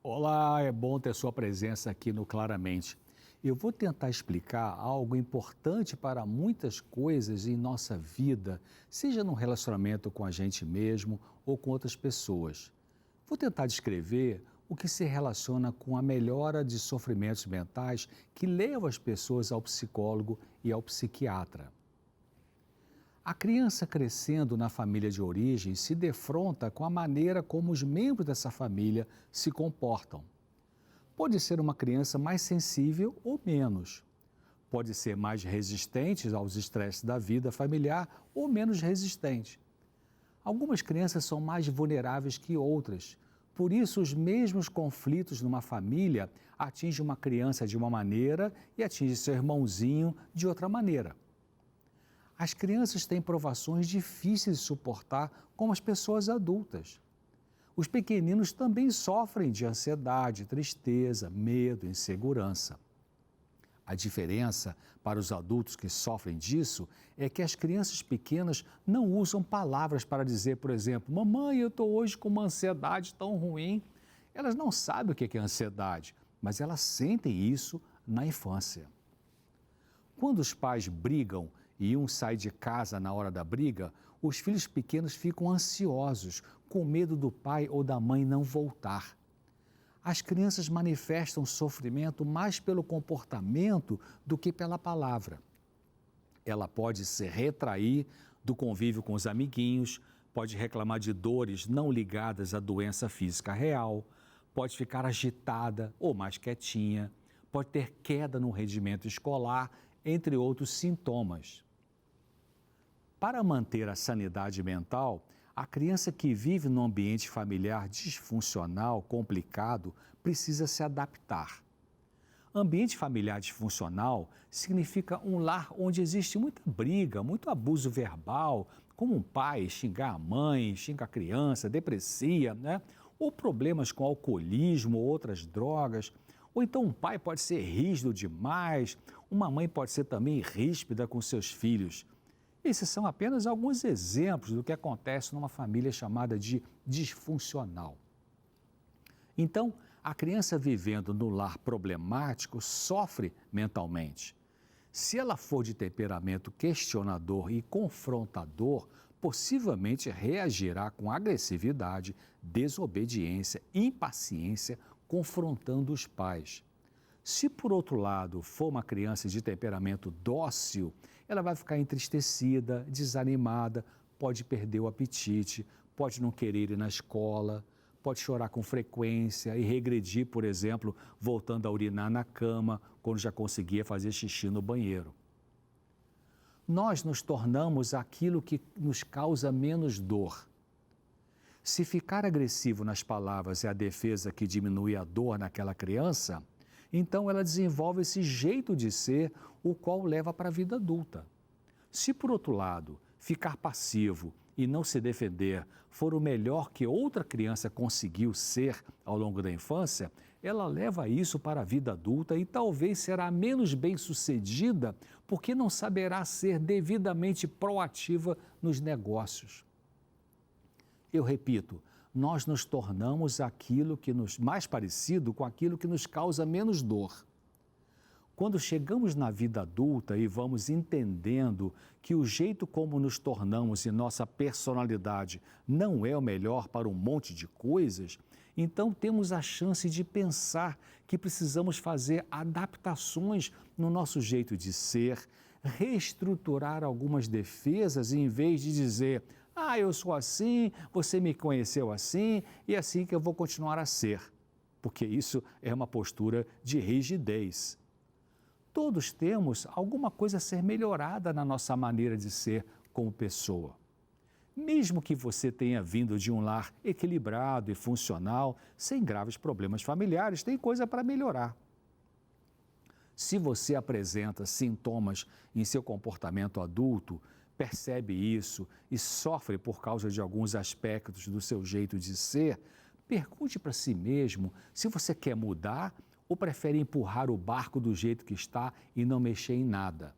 Olá, é bom ter sua presença aqui no Claramente. Eu vou tentar explicar algo importante para muitas coisas em nossa vida, seja num relacionamento com a gente mesmo ou com outras pessoas. Vou tentar descrever o que se relaciona com a melhora de sofrimentos mentais que levam as pessoas ao psicólogo e ao psiquiatra. A criança crescendo na família de origem se defronta com a maneira como os membros dessa família se comportam. Pode ser uma criança mais sensível ou menos. Pode ser mais resistente aos estresses da vida familiar ou menos resistente. Algumas crianças são mais vulneráveis que outras. Por isso, os mesmos conflitos numa família atingem uma criança de uma maneira e atingem seu irmãozinho de outra maneira. As crianças têm provações difíceis de suportar como as pessoas adultas. Os pequeninos também sofrem de ansiedade, tristeza, medo, insegurança. A diferença para os adultos que sofrem disso é que as crianças pequenas não usam palavras para dizer, por exemplo, mamãe, eu estou hoje com uma ansiedade tão ruim. Elas não sabem o que é ansiedade, mas elas sentem isso na infância. Quando os pais brigam e um sai de casa na hora da briga, os filhos pequenos ficam ansiosos, com medo do pai ou da mãe não voltar. As crianças manifestam sofrimento mais pelo comportamento do que pela palavra. Ela pode se retrair do convívio com os amiguinhos, pode reclamar de dores não ligadas à doença física real, pode ficar agitada ou mais quietinha, pode ter queda no rendimento escolar, entre outros sintomas. Para manter a sanidade mental, a criança que vive num ambiente familiar disfuncional, complicado, precisa se adaptar. Ambiente familiar disfuncional significa um lar onde existe muita briga, muito abuso verbal, como um pai xingar a mãe, xinga a criança, deprecia, né? Ou problemas com alcoolismo ou outras drogas. Ou então um pai pode ser rígido demais, uma mãe pode ser também ríspida com seus filhos. Esses são apenas alguns exemplos do que acontece numa família chamada de disfuncional. Então, a criança vivendo no lar problemático sofre mentalmente. Se ela for de temperamento questionador e confrontador, possivelmente reagirá com agressividade, desobediência, impaciência, confrontando os pais. Se, por outro lado, for uma criança de temperamento dócil, ela vai ficar entristecida, desanimada, pode perder o apetite, pode não querer ir na escola, pode chorar com frequência e regredir, por exemplo, voltando a urinar na cama, quando já conseguia fazer xixi no banheiro. Nós nos tornamos aquilo que nos causa menos dor. Se ficar agressivo nas palavras é a defesa que diminui a dor naquela criança, então ela desenvolve esse jeito de ser, o qual leva para a vida adulta. Se, por outro lado, ficar passivo e não se defender for o melhor que outra criança conseguiu ser ao longo da infância, ela leva isso para a vida adulta e talvez será menos bem-sucedida porque não saberá ser devidamente proativa nos negócios. Eu repito, nós nos tornamos aquilo que nos mais parecido com aquilo que nos causa menos dor. Quando chegamos na vida adulta e vamos entendendo que o jeito como nos tornamos e nossa personalidade não é o melhor para um monte de coisas, então temos a chance de pensar que precisamos fazer adaptações no nosso jeito de ser, reestruturar algumas defesas em vez de dizer eu sou assim, você me conheceu assim e é assim que eu vou continuar a ser. Porque isso é uma postura de rigidez. Todos temos alguma coisa a ser melhorada na nossa maneira de ser como pessoa. Mesmo que você tenha vindo de um lar equilibrado e funcional, sem graves problemas familiares, tem coisa para melhorar. Se você apresenta sintomas em seu comportamento adulto, percebe isso e sofre por causa de alguns aspectos do seu jeito de ser, pergunte para si mesmo se você quer mudar ou prefere empurrar o barco do jeito que está e não mexer em nada.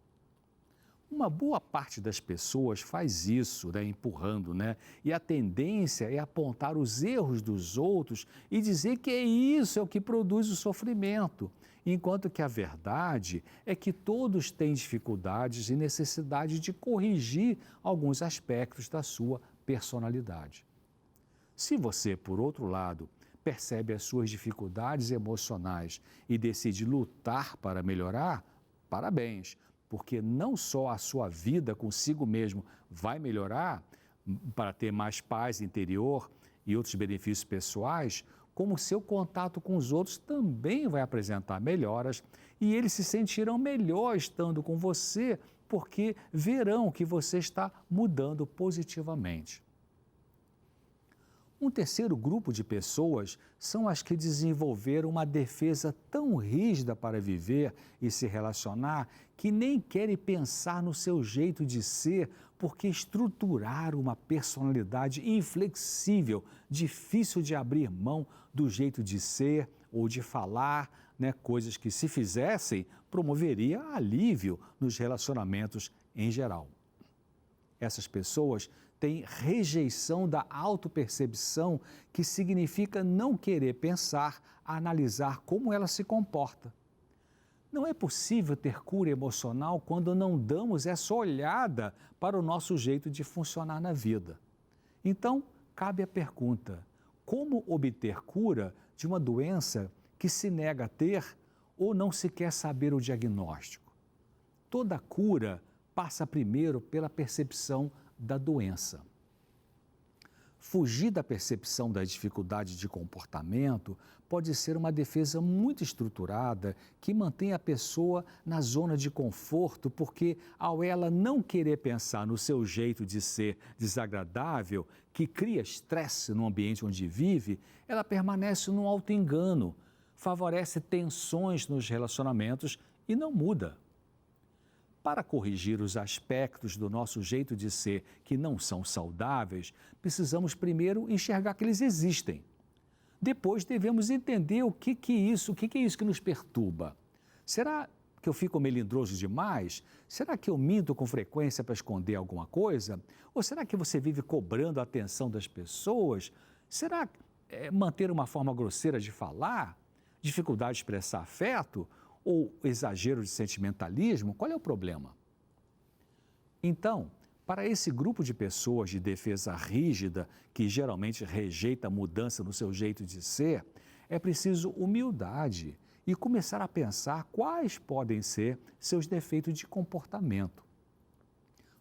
Uma boa parte das pessoas faz isso, né, empurrando, né? E a tendência é apontar os erros dos outros e dizer que é o que produz o sofrimento. Enquanto que a verdade é que todos têm dificuldades e necessidade de corrigir alguns aspectos da sua personalidade. Se você, por outro lado, percebe as suas dificuldades emocionais e decide lutar para melhorar, parabéns, porque não só a sua vida consigo mesmo vai melhorar para ter mais paz interior e outros benefícios pessoais, como o seu contato com os outros também vai apresentar melhoras e eles se sentirão melhor estando com você, porque verão que você está mudando positivamente. Um terceiro grupo de pessoas são as que desenvolveram uma defesa tão rígida para viver e se relacionar que nem querem pensar no seu jeito de ser, porque estruturaram uma personalidade inflexível, difícil de abrir mão do jeito de ser ou de falar, né, coisas que, se fizessem, promoveria alívio nos relacionamentos em geral. Essas pessoas têm rejeição da autopercepção, que significa não querer pensar, analisar como ela se comporta. Não é possível ter cura emocional quando não damos essa olhada para o nosso jeito de funcionar na vida. Então, cabe a pergunta: como obter cura de uma doença que se nega a ter ou não se quer saber o diagnóstico? Toda cura passa primeiro pela percepção da doença. Fugir da percepção da dificuldade de comportamento pode ser uma defesa muito estruturada que mantém a pessoa na zona de conforto, porque ao ela não querer pensar no seu jeito de ser desagradável, que cria estresse no ambiente onde vive, ela permanece num auto-engano, favorece tensões nos relacionamentos e não muda. Para corrigir os aspectos do nosso jeito de ser que não são saudáveis, precisamos primeiro enxergar que eles existem. Depois devemos entender o que é isso que nos perturba. Será que eu fico melindroso demais? Será que eu minto com frequência para esconder alguma coisa? Ou será que você vive cobrando a atenção das pessoas? Será manter uma forma grosseira de falar? Dificuldade de expressar afeto? Ou exagero de sentimentalismo? Qual é o problema? Então, para esse grupo de pessoas de defesa rígida, que geralmente rejeita a mudança no seu jeito de ser, é preciso humildade e começar a pensar quais podem ser seus defeitos de comportamento.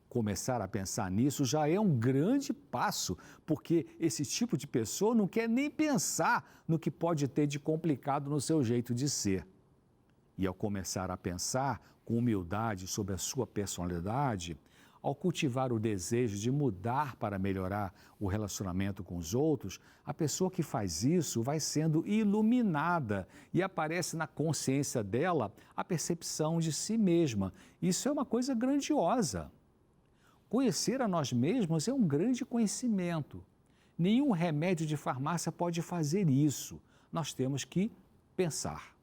Começar a pensar nisso já é um grande passo, porque esse tipo de pessoa não quer nem pensar no que pode ter de complicado no seu jeito de ser. E ao começar a pensar com humildade sobre a sua personalidade, ao cultivar o desejo de mudar para melhorar o relacionamento com os outros, a pessoa que faz isso vai sendo iluminada e aparece na consciência dela a percepção de si mesma. Isso é uma coisa grandiosa. Conhecer a nós mesmos é um grande conhecimento. Nenhum remédio de farmácia pode fazer isso. Nós temos que pensar.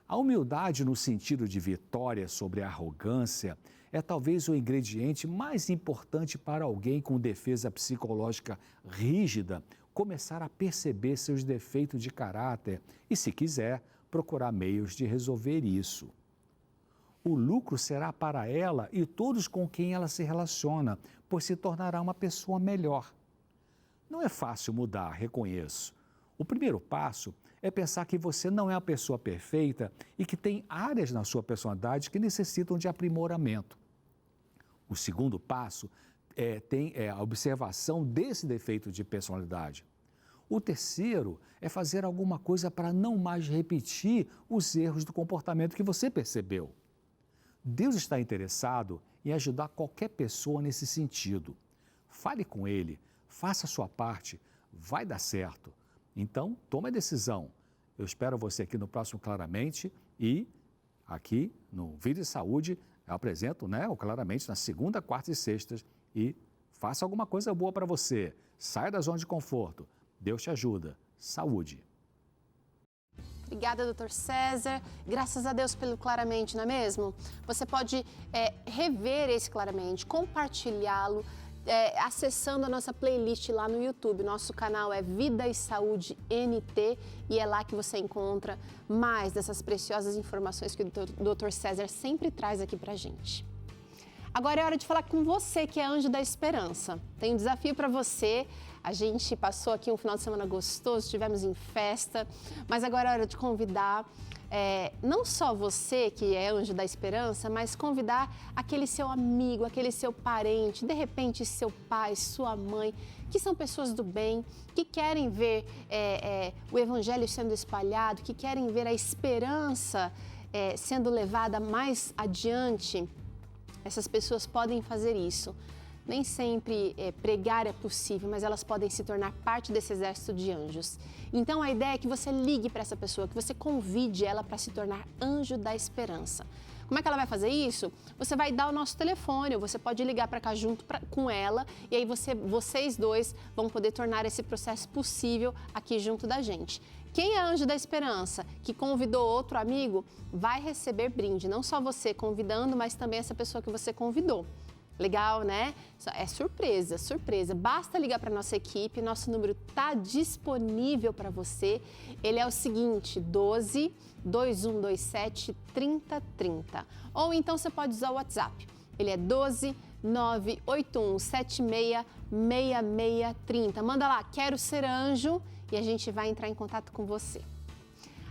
A humildade, no sentido de vitória sobre a arrogância, é talvez o ingrediente mais importante para alguém com defesa psicológica rígida começar a perceber seus defeitos de caráter e, se quiser, procurar meios de resolver isso. O lucro será para ela e todos com quem ela se relaciona, pois se tornará uma pessoa melhor. Não é fácil mudar, reconheço. O primeiro passo é pensar que você não é a pessoa perfeita e que tem áreas na sua personalidade que necessitam de aprimoramento. O segundo passo é a observação desse defeito de personalidade. O terceiro é fazer alguma coisa para não mais repetir os erros do comportamento que você percebeu. Deus está interessado em ajudar qualquer pessoa nesse sentido. Fale com Ele, faça a sua parte, vai dar certo. Então, tome a decisão. Eu espero você aqui no próximo Claramente e aqui no Vida e Saúde eu apresento, o Claramente na segunda, quarta e sextas e faça alguma coisa boa para você. Saia da zona de conforto. Deus te ajuda. Saúde. Obrigada, doutor César. Graças a Deus pelo Claramente, não é mesmo? Você pode rever esse Claramente, compartilhá-lo, acessando a nossa playlist lá no YouTube. Nosso canal é Vida e Saúde NT e é lá que você encontra mais dessas preciosas informações que o doutor César sempre traz aqui pra gente. Agora é hora de falar com você, que é anjo da esperança. Tem um desafio para você. A gente passou aqui um final de semana gostoso, estivemos em festa, mas agora é hora de convidar não só você, que é anjo da esperança, mas convidar aquele seu amigo, aquele seu parente, de repente seu pai, sua mãe, que são pessoas do bem, que querem ver o evangelho sendo espalhado, que querem ver a esperança sendo levada mais adiante. Essas pessoas podem fazer isso. Nem sempre pregar é possível, mas elas podem se tornar parte desse exército de anjos. Então a ideia é que você ligue para essa pessoa, que você convide ela para se tornar anjo da esperança. Como é que ela vai fazer isso? Você vai dar o nosso telefone, ou você pode ligar para cá junto com ela, e aí vocês dois vão poder tornar esse processo possível aqui junto da gente. Quem é anjo da esperança, que convidou outro amigo, vai receber brinde. Não só você convidando, mas também essa pessoa que você convidou. Legal, né? É surpresa, surpresa. Basta ligar para a nossa equipe, nosso número está disponível para você. Ele é o seguinte, 12 2127 3030. Ou então você pode usar o WhatsApp. Ele é 12 98176 6630. Manda lá, quero ser anjo, e a gente vai entrar em contato com você.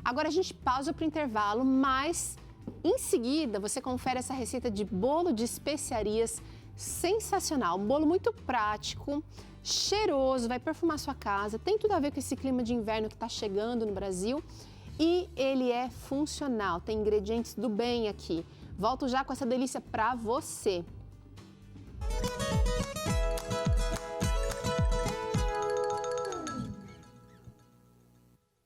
Agora a gente pausa para o intervalo, mas em seguida você confere essa receita de bolo de especiarias sensacional. Um bolo muito prático, cheiroso, vai perfumar sua casa, tem tudo a ver com esse clima de inverno que está chegando no Brasil e ele é funcional, tem ingredientes do bem aqui. Volto já com essa delícia para você.